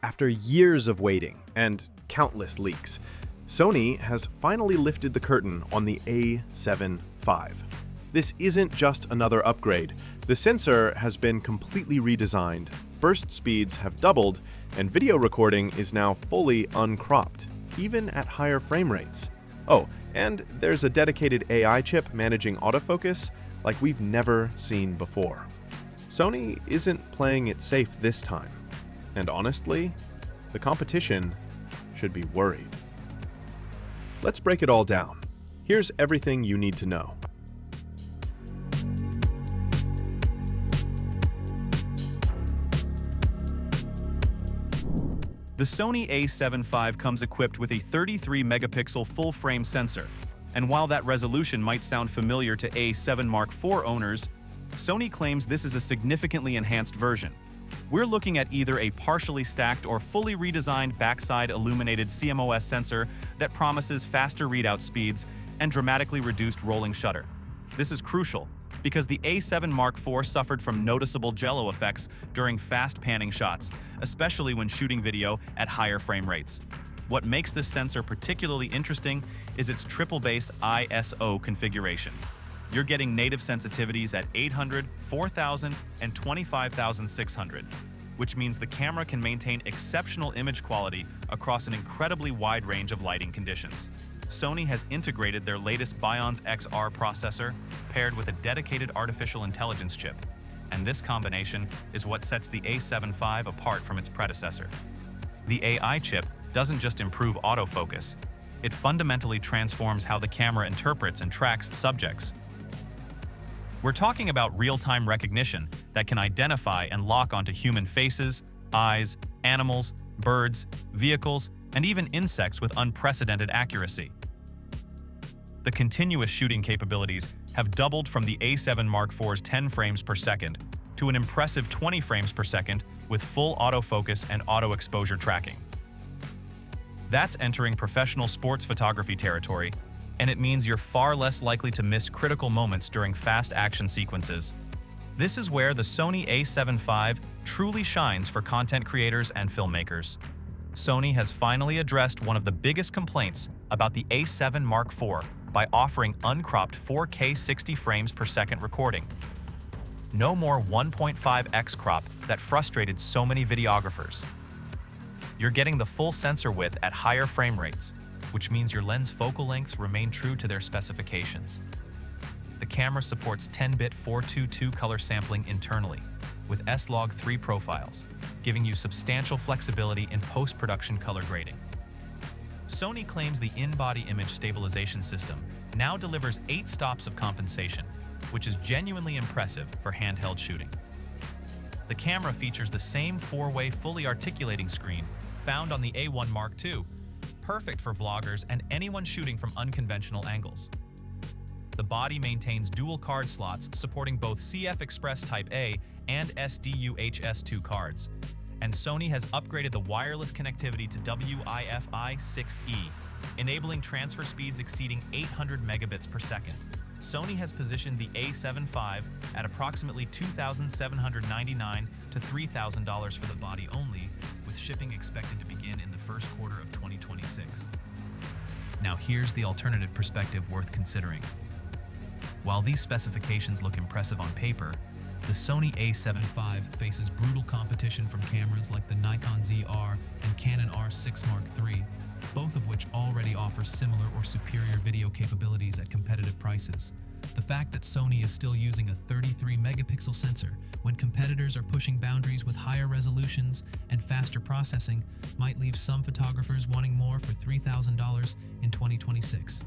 After years of waiting and countless leaks, Sony has finally lifted the curtain on the A7V. This isn't just another upgrade. The sensor has been completely redesigned, burst speeds have doubled, and video recording is now fully uncropped, even at higher frame rates. Oh, and there's a dedicated AI chip managing autofocus like we've never seen before. Sony isn't playing it safe this time. And honestly, the competition should be worried. Let's break it all down. Here's everything you need to know. The Sony A7V comes equipped with a 33-megapixel full-frame sensor, and while that resolution might sound familiar to A7 Mark IV owners, Sony claims this is a significantly enhanced version. We're looking at either a partially stacked or fully redesigned backside illuminated CMOS sensor that promises faster readout speeds and dramatically reduced rolling shutter. This is crucial because the A7 Mark IV suffered from noticeable jello effects during fast panning shots, especially when shooting video at higher frame rates. What makes this sensor particularly interesting is its triple base ISO configuration. You're getting native sensitivities at 800, 4000, and 25600, which means the camera can maintain exceptional image quality across an incredibly wide range of lighting conditions. Sony has integrated their latest Bion's XR processor paired with a dedicated artificial intelligence chip, and this combination is what sets the A7V apart from its predecessor. The AI chip doesn't just improve autofocus, it fundamentally transforms how the camera interprets and tracks subjects. We're talking about real-time recognition that can identify and lock onto human faces, eyes, animals, birds, vehicles, and even insects with unprecedented accuracy. The continuous shooting capabilities have doubled from the A7 Mark IV's 10 frames per second to an impressive 20 frames per second with full autofocus and auto-exposure tracking. That's entering professional sports photography territory, and it means you're far less likely to miss critical moments during fast action sequences. This is where the Sony A7V truly shines for content creators and filmmakers. Sony has finally addressed one of the biggest complaints about the A7 Mark IV by offering uncropped 4K 60 frames per second recording. No more 1.5x crop that frustrated so many videographers. You're getting the full sensor width at higher frame rates, which means your lens focal lengths remain true to their specifications. The camera supports 10-bit 422 color sampling internally, with S-Log3 profiles, giving you substantial flexibility in post-production color grading. Sony claims the in-body image stabilization system now delivers 8 stops of compensation, which is genuinely impressive for handheld shooting. The camera features the same 4-way fully articulating screen found on the A1 Mark II, perfect for vloggers and anyone shooting from unconventional angles. The body maintains dual card slots supporting both CF Express Type A and SDU-HS2 cards, and Sony has upgraded the wireless connectivity to Wi-Fi 6E, enabling transfer speeds exceeding 800 megabits per second. Sony has positioned the A7V at approximately $2,799 to $3,000 for the body only, with shipping expected to begin in the first quarter of 2026. Now here's the alternative perspective worth considering. While these specifications look impressive on paper, the Sony A7V faces brutal competition from cameras like the Nikon ZR and Canon R6 Mark III, both of which already offer similar or superior video capabilities at competitive prices. The fact that Sony is still using a 33-megapixel sensor when competitors are pushing boundaries with higher resolutions and faster processing might leave some photographers wanting more for $3,000 in 2026.